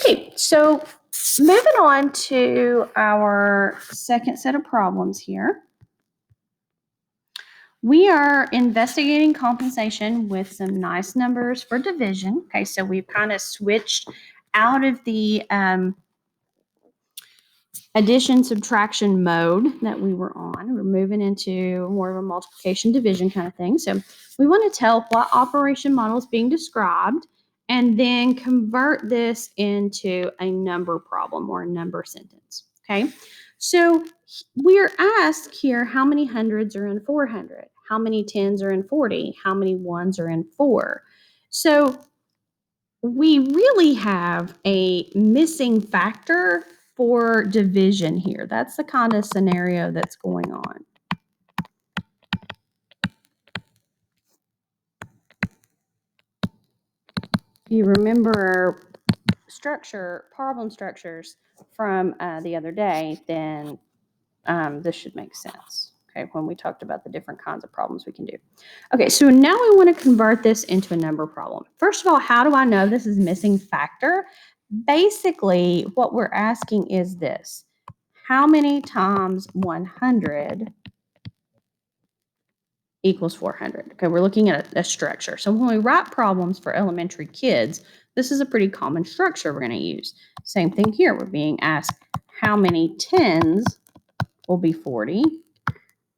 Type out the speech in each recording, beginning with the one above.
Okay, so moving on to our second set of problems here. We are investigating compensation with some nice numbers for division. Okay, so we've kind of switched out of the addition subtraction mode that we were on. We're moving into more of a multiplication division kind of thing. So we want to tell what operation model is being described and then convert this into a number problem or a number sentence. Okay, so we're asked here how many hundreds are in 400, how many tens are in 40, how many ones are in 4. So we really have a missing factor for division here. That's the kind of scenario that's going on. If you remember our problem structures from the other day, then this should make sense. Okay, when we talked about the different kinds of problems we can do. Okay, so now we want to convert this into a number problem. First of all, how do I know this is missing factor? Basically, what we're asking is this: how many times 100 equals 400? Okay, we're looking at a structure. So when we write problems for elementary kids, this is a pretty common structure we're going to use. Same thing here. We're being asked how many tens will be 40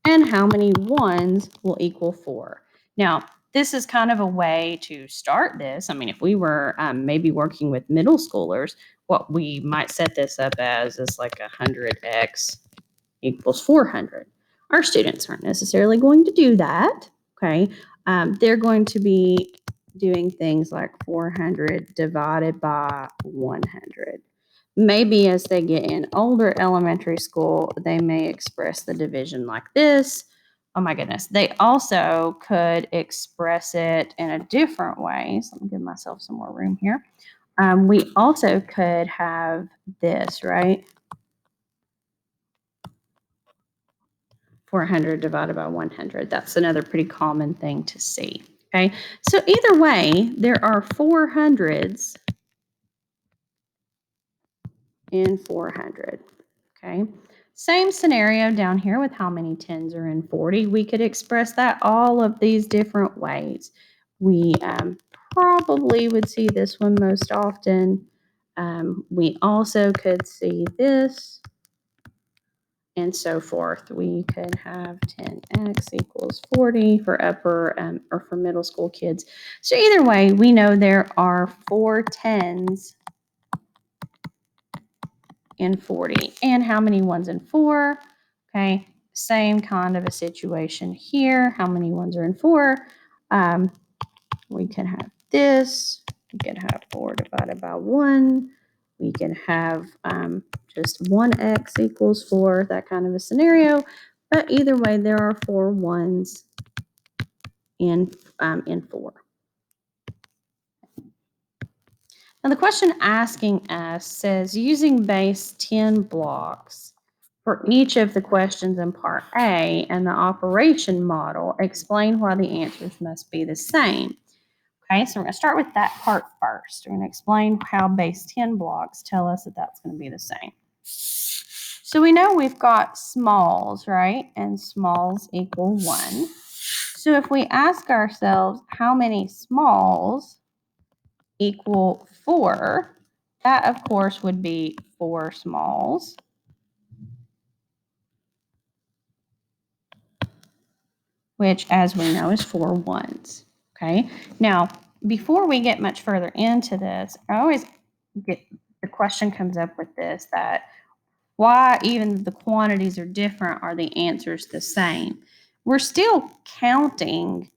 and how many ones will equal 4. Now, this is kind of a way to start this. I mean, if we were maybe working with middle schoolers, what we might set this up as is like 100x equals 400. Our students aren't necessarily going to do that, okay? They're going to be doing things like 400 divided by 100. Maybe as they get in older elementary school, they may express the division like this. Oh my goodness. They also could express it in a different way. So let me give myself some more room here. We also could have this, right? 400 divided by 100. That's another pretty common thing to see. Okay, so either way, there are 400s in 400. Okay, same scenario down here with how many tens are in 40. We could express that all of these different ways. We probably would see this one most often. We also could see this and so forth. We could have 10x equals 40 for upper or for middle school kids. So either way, we know there are 4 tens in 40. And how many ones in 4? Okay, same kind of a situation here. How many ones are in 4? We can have this. We can have 4 divided by 1. We can have just 1x equals 4, that kind of a scenario. But either way, there are 4 ones in 4. Now the question asking us says, using base 10 blocks for each of the questions in part A and the operation model, explain why the answers must be the same. Okay, so we're going to start with that part first. We're going to explain how base 10 blocks tell us that that's going to be the same. So we know we've got smalls, right? And smalls equal 1. So if we ask ourselves how many smalls equal 4, that of course would be 4 smalls. Which, as we know, is 4 ones. Okay, now before we get much further into this, I always get the question comes up with this, that why even the quantities are different are the answers the same? We're still counting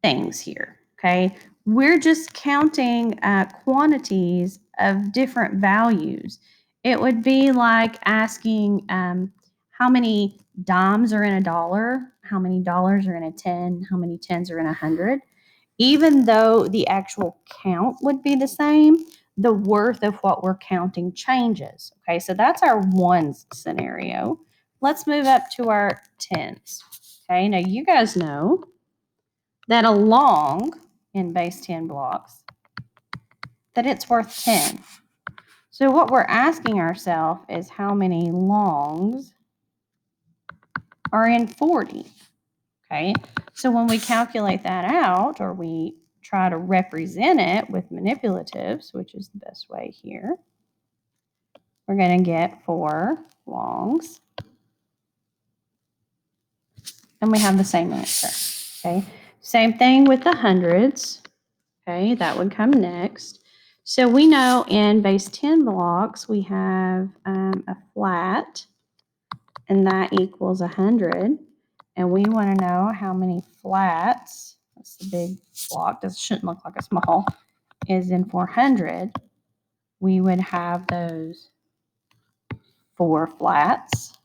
things here, okay? We're just counting quantities of different values. It would be like asking how many dimes are in a dollar, how many dollars are in a 10, how many tens are in 100. Even though the actual count would be the same, the worth of what we're counting changes. Okay, so that's our ones scenario. Let's move up to our tens. Okay, now you guys know that a long in base 10 blocks, that it's worth 10. So what we're asking ourselves is how many longs are in 40, okay? So when we calculate that out, or we try to represent it with manipulatives, which is the best way here, we're going to get 4 longs. And we have the same answer, okay? Same thing with the hundreds, okay? That would come next. So we know in base 10 blocks, we have a flat, and that equals 100. And we want to know how many flats, that's the big block, this shouldn't look like a small, is in 400. We would have those 4 flats.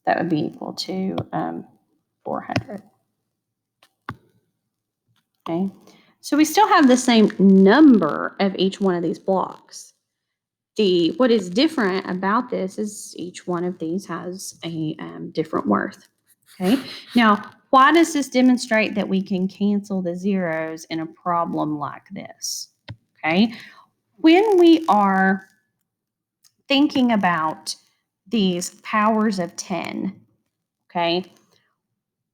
That would be equal to 400. Okay, so we still have the same number of each one of these blocks. What is different about this is each one of these has a different worth. Okay, now why does this demonstrate that we can cancel the zeros in a problem like this? Okay, when we are thinking about these powers of 10, okay,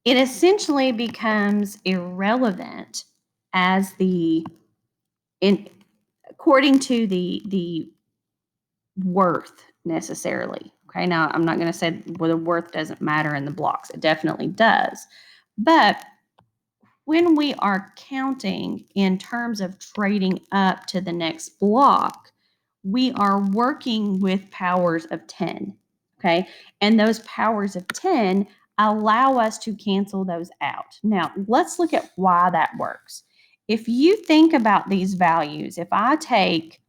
it essentially becomes irrelevant as according to the worth necessarily. Okay, now I'm not going to say well, the worth doesn't matter in the blocks. It definitely does. But when we are counting in terms of trading up to the next block, we are working with powers of 10. Okay, and those powers of 10 allow us to cancel those out. Now, let's look at why that works. If you think about these values, if I take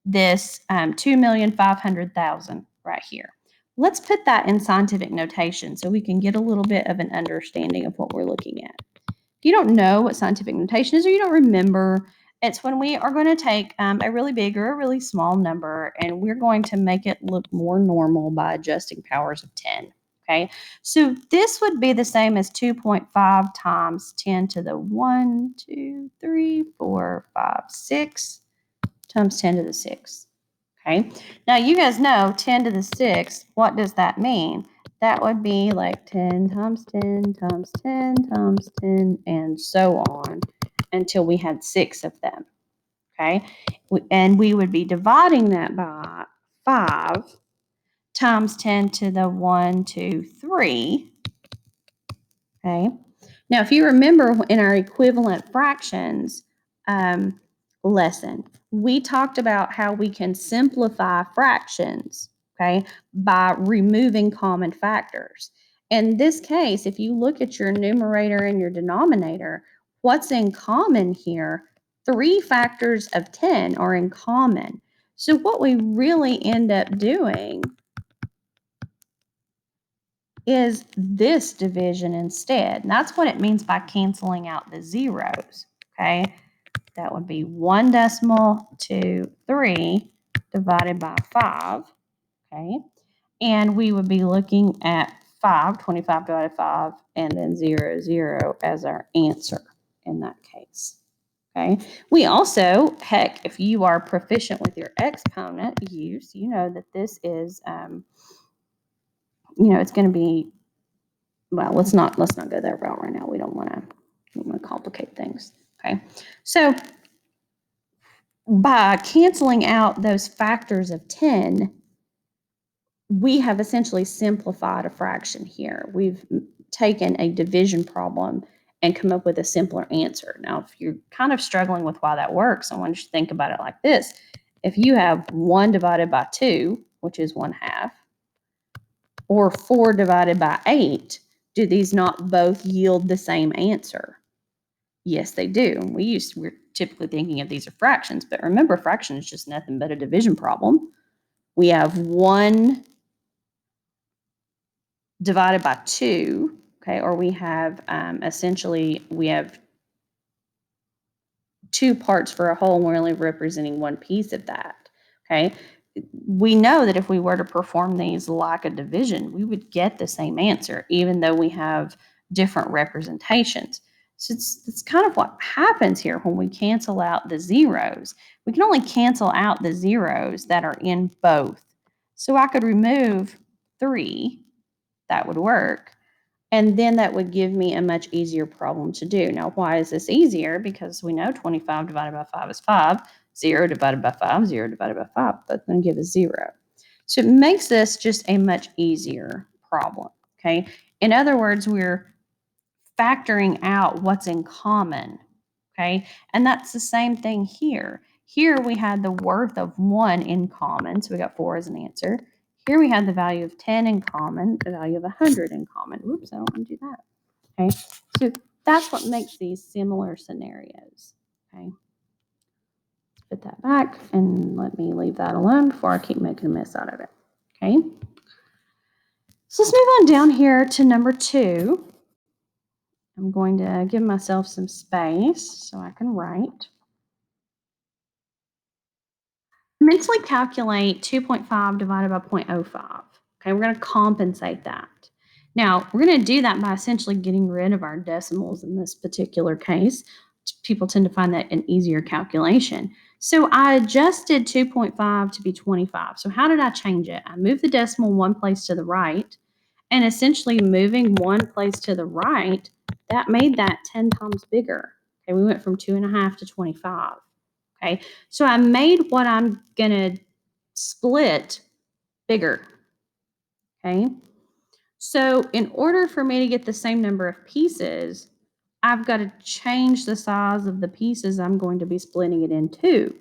this 2,500,000 right here, let's put that in scientific notation so we can get a little bit of an understanding of what we're looking at. If you don't know what scientific notation is or you don't remember, it's when we are going to take a really big or a really small number and we're going to make it look more normal by adjusting powers of 10. Okay, so this would be the same as 2.5 times 10 to the 1, 2, 3, 4, 5, 6 times 10 to the 6th. Okay, now you guys know 10 to the 6th, what does that mean? That would be like 10 times 10 times 10 times 10 and so on until we had 6 of them. Okay, and we would be dividing that by 5 times 10 to the 1, 2, 3. Okay, now if you remember in our equivalent fractions lesson, we talked about how we can simplify fractions, okay, by removing common factors. In this case, if you look at your numerator and your denominator, what's in common here? 3 factors of 10 are in common. So what we really end up doing is this division instead. And that's what it means by canceling out the zeros, okay? That would be 1 decimal to 3 divided by 5, okay? And we would be looking at 25 divided by 5, and then 0, 0 as our answer in that case, okay? We also, heck, if you are proficient with your exponent use, you know that this is, it's going to be, well, let's not go that route right now. We don't want to complicate things, okay? So by canceling out those factors of 10, we have essentially simplified a fraction here. We've taken a division problem and come up with a simpler answer. Now, if you're kind of struggling with why that works, I want you to think about it like this. If you have 1 divided by 2, which is 1/2, or 4 divided by 8, do these not both yield the same answer? Yes, they do. We're typically thinking of these as fractions, but remember, fraction is just nothing but a division problem. We have 1 divided by 2, okay, or we have essentially, we have 2 parts for a whole, and we're only representing 1 piece of that, okay? We know that if we were to perform these like a division, we would get the same answer, even though we have different representations. So it's kind of what happens here when we cancel out the zeros. We can only cancel out the zeros that are in both. So I could remove 3. That would work. And then that would give me a much easier problem to do. Now, why is this easier? Because we know 25 divided by 5 is 5. 0 divided by 5, 0 divided by 5. That's going to give us 0. So it makes this just a much easier problem, okay? In other words, we're factoring out what's in common, okay? And that's the same thing here. Here we had the worth of 1 in common, so we got 4 as an answer. Here we had the value of 10 in common, the value of 100 in common. Whoops, I don't want to do that. Okay, so that's what makes these similar scenarios. Okay, put that back and let me leave that alone before I keep making a mess out of it. Okay, so let's move on down here to number 2. I'm going to give myself some space so I can write. Mentally calculate 2.5 divided by 0.05. Okay, we're going to compensate that. Now, we're going to do that by essentially getting rid of our decimals in this particular case. People tend to find that an easier calculation. So I adjusted 2.5 to be 25. So how did I change it? I moved the decimal one place to the right, and essentially moving one place to the right, that made that 10 times bigger. Okay, we went from 2.5 to 25. Okay, so I made what I'm going to split bigger. Okay, so in order for me to get the same number of pieces, I've got to change the size of the pieces I'm going to be splitting it into,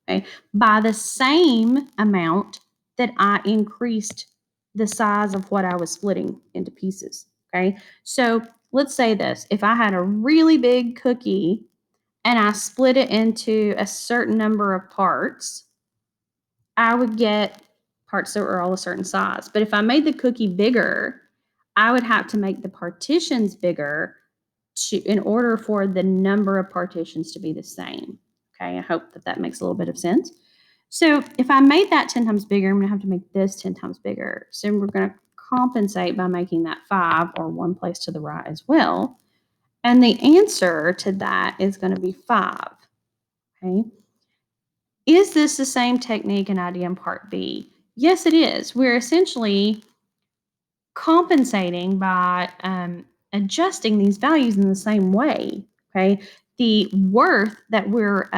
okay, by the same amount that I increased the size of what I was splitting into pieces, okay? So let's say this. If I had a really big cookie and I split it into a certain number of parts, I would get parts that were all a certain size. But if I made the cookie bigger, I would have to make the partitions bigger in order for the number of partitions to be the same. Okay, I hope that makes a little bit of sense. So if I made that 10 times bigger, I'm going to have to make this 10 times bigger. So we're going to compensate by making that 5 or one place to the right as well. And the answer to that is going to be 5. Okay. Is this the same technique and idea in part B? Yes, it is. We're essentially compensating by adjusting these values in the same way. Okay, the worth that we're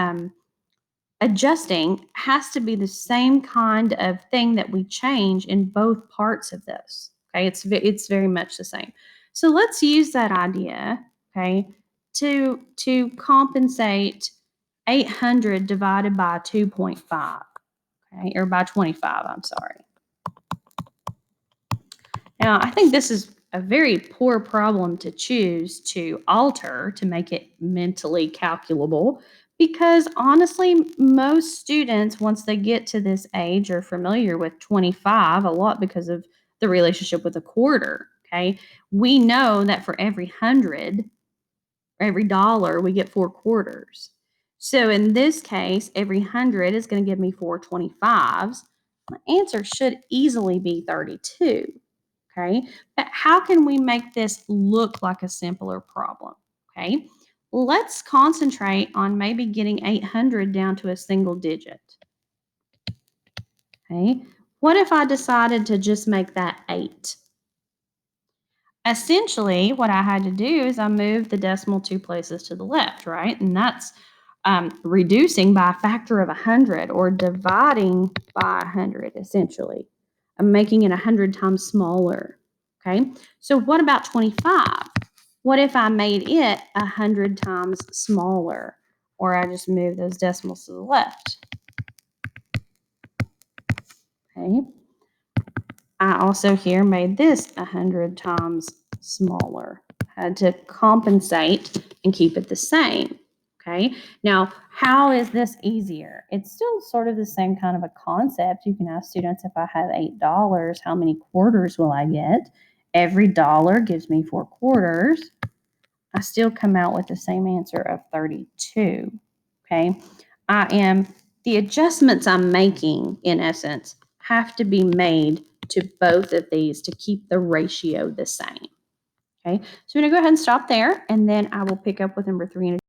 adjusting has to be the same kind of thing that we change in both parts of this. Okay, it's very much the same. So let's use that idea, okay, to compensate 800 divided by 2.5, okay, or by 25, I'm sorry. Now, I think this is a very poor problem to choose to alter to make it mentally calculable because honestly, most students, once they get to this age, are familiar with 25 a lot because of the relationship with a quarter. Okay. We know that for every 100, every dollar, we get 4 quarters. So in this case, every 100 is going to give me 4 25s. My answer should easily be 32. Okay, but how can we make this look like a simpler problem? Okay, let's concentrate on maybe getting 800 down to a single digit. Okay, what if I decided to just make that 8? Essentially, what I had to do is I moved the decimal 2 places to the left, right? And that's reducing by a factor of 100 or dividing by 100, essentially. I'm making it 100 times smaller. Okay, so what about 25? What if I made it 100 times smaller? Or I just move those decimals to the left. Okay, I also here made this 100 times smaller. Had to compensate and keep it the same. Okay, now how is this easier? It's still sort of the same kind of a concept. You can ask students, if I have $8, how many quarters will I get? Every dollar gives me 4 quarters. I still come out with the same answer of 32. Okay, the adjustments I'm making, in essence, have to be made to both of these to keep the ratio the same. Okay, so I'm going to go ahead and stop there, and then I will pick up with number 3 in